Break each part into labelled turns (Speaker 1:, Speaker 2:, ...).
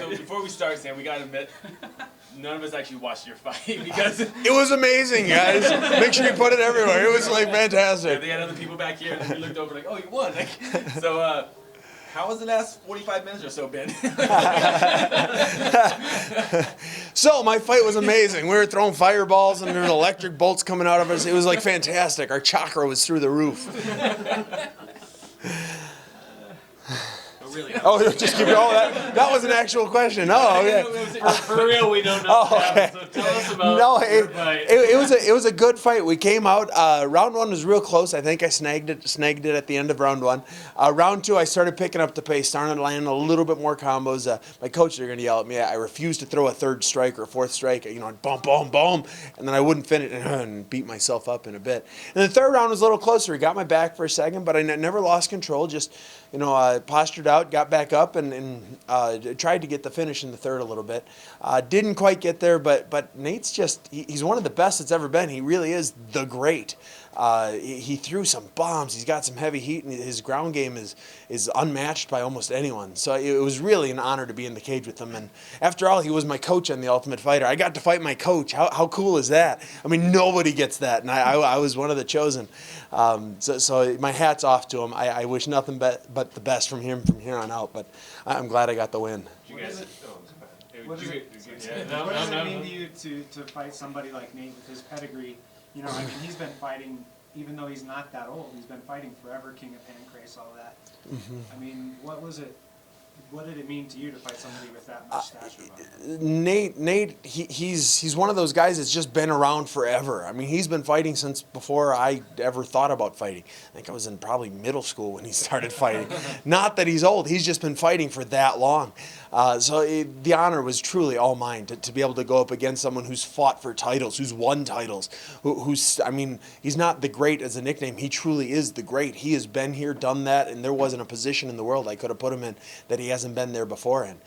Speaker 1: So before we start, Sam, we gotta admit, none of us actually watched your fight because
Speaker 2: it was amazing, guys. Make sure you put it everywhere. It was like fantastic.
Speaker 1: Yeah, they had other people back here, and then you looked over like, oh, you won. Like, so, how was the last 45 minutes or so been?
Speaker 2: So my fight was amazing. We were throwing fireballs and there were electric bolts coming out of us. It was like fantastic. Our chakra was through the roof.
Speaker 1: Really?
Speaker 2: Oh, just keep it. Oh, that was an actual question. Oh, okay.
Speaker 3: For real, we don't know.
Speaker 2: Oh, okay.
Speaker 3: So tell us about your fight.
Speaker 2: It was a good fight. We came out. Round one was real close. I think I snagged it at the end of round one. Round two, I started picking up the pace, started landing a little bit more combos. My coaches are going to yell at me. I refused to throw a third strike or a fourth strike. Boom, boom, boom, and then I wouldn't finish and beat myself up in a bit. And the third round was a little closer. He got my back for a second, but I never lost control. Just postured out, got back up, and tried to get the finish in the third a little bit. Didn't quite get there, but Nate's he's one of the best that's ever been. He really is the great. He threw some bombs. He's got some heavy heat, and his ground game is unmatched by almost anyone. So it was really an honor to be in the cage with him. And after all, he was my coach on The Ultimate Fighter. I got to fight my coach. How cool is that? I mean, nobody gets that, and I was one of the chosen. So my hat's off to him. I wish nothing but the best from him from here on out. But I'm glad I got the win.
Speaker 4: What does it mean to you to fight somebody like Nate with his pedigree? He's been fighting, even though he's not that old, he's been fighting forever, King of Pancrase, all that.
Speaker 2: Mm-hmm.
Speaker 4: I mean, what did it mean to you to fight somebody with that much stature?
Speaker 2: Nate, he's one of those guys that's just been around forever. I mean, he's been fighting since before I ever thought about fighting. I think I was in probably middle school when he started fighting. Not that he's old, he's just been fighting for that long. The honor was truly all mine to be able to go up against someone who's fought for titles, who's won titles, he's not the great as a nickname, he truly is the great. He has been here, done that, and there wasn't a position in the world I could have put him in that he hasn't been there before in.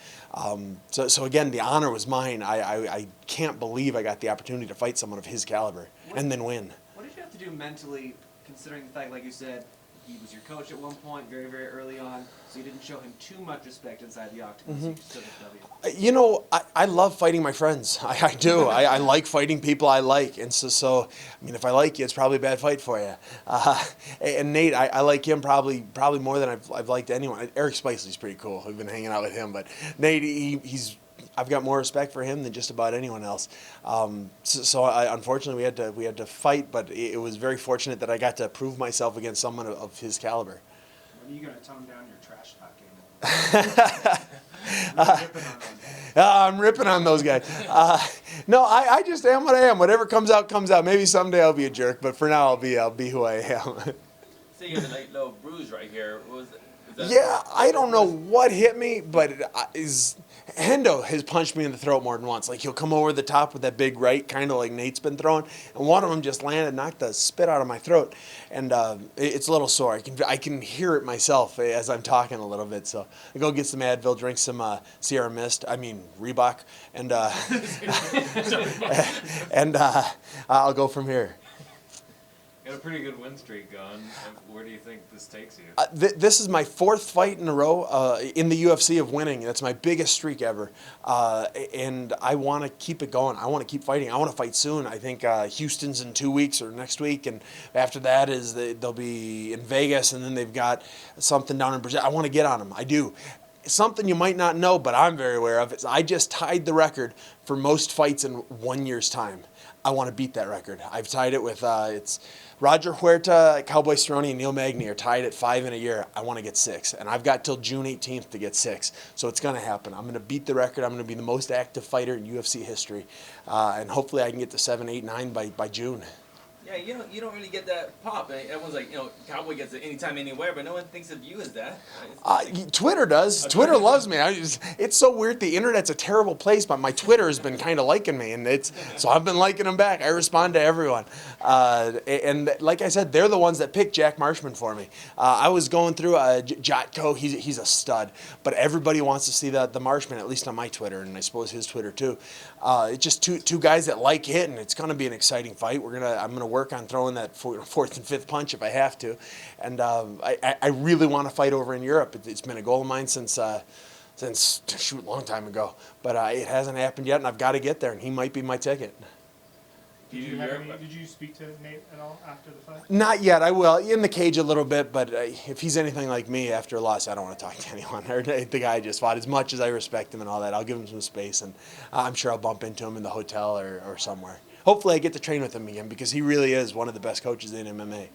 Speaker 2: So again, the honor was mine. I can't believe I got the opportunity to fight someone of his caliber and then win.
Speaker 5: What did you have to do mentally, considering the fact, like you said, he was your coach at one point, very, very early on, so you didn't show him too much respect inside the octagon, so you stood at W.
Speaker 2: I love fighting my friends. I do. I like fighting people I like. And so if I like you, it's probably a bad fight for you. And Nate, I like him probably more than I've liked anyone. Eric Spicely's pretty cool. I've been hanging out with him. But Nate, I've got more respect for him than just about anyone else. Unfortunately, we had to fight, but it was very fortunate that I got to prove myself against someone of his caliber.
Speaker 4: When are you going to tone down your trash talk game?
Speaker 2: I'm ripping on those guys. No, I just am what I am. Whatever comes out, comes out. Maybe someday I'll be a jerk, but for now I'll be who I am.
Speaker 1: So you have a light little bruise right here.
Speaker 2: Yeah, I don't know what hit me, but Hendo has punched me in the throat more than once. Like, he'll come over the top with that big right, kind of like Nate's been throwing, and one of them just landed, knocked the spit out of my throat, and it's a little sore. I can hear it myself as I'm talking a little bit, so I go get some Advil, drink some Sierra Mist, Reebok, and I'll go from here.
Speaker 3: You got a pretty good win streak going. Where do you think this takes you?
Speaker 2: This is my fourth fight in a row in the UFC of winning. That's my biggest streak ever. And I want to keep it going. I want to keep fighting. I want to fight soon. I think Houston's in 2 weeks or next week. And after that they'll be in Vegas. And then they've got something down in Brazil. I want to get on them. I do. Something you might not know, but I'm very aware of, is I just tied the record for most fights in 1 year's time. I want to beat that record. I've tied it with, it's Roger Huerta, Cowboy Cerrone, and Neil Magny are tied at 5 in a year. I want to get 6. And I've got till June 18th to get 6. So it's going to happen. I'm going to beat the record. I'm going to be the most active fighter in UFC history. And hopefully I can get to 7, 8, 9 by June.
Speaker 1: Yeah, you don't really get that pop. Everyone's like, Cowboy gets it anytime, anywhere, but no one thinks of you as that.
Speaker 2: Twitter does. Twitter loves me. It's so weird. The internet's a terrible place, but my Twitter has been kind of liking me, and so I've been liking them back. I respond to everyone. And like I said, they're the ones that picked Jack Marshman for me. I was going through Jotko. He's a stud, but everybody wants to see the Marshman, at least on my Twitter, and I suppose his Twitter too. It's just two guys that like hitting. It's going to be an exciting fight. I'm going to work on throwing that fourth and fifth punch if I have to, and I really want to fight over in Europe. It's been a goal of mine since since shoot, a long time ago. But it hasn't happened yet, and I've got to get there, and he might be my ticket.
Speaker 4: Did you speak to Nate at all after the fight?
Speaker 2: Not yet. I will in the cage a little bit, but if he's anything like me after a loss, I don't want to talk to anyone. Or the guy I just fought. As much as I respect him and all that, I'll give him some space, and I'm sure I'll bump into him in the hotel or somewhere. Hopefully, I get to train with him again because he really is one of the best coaches in MMA.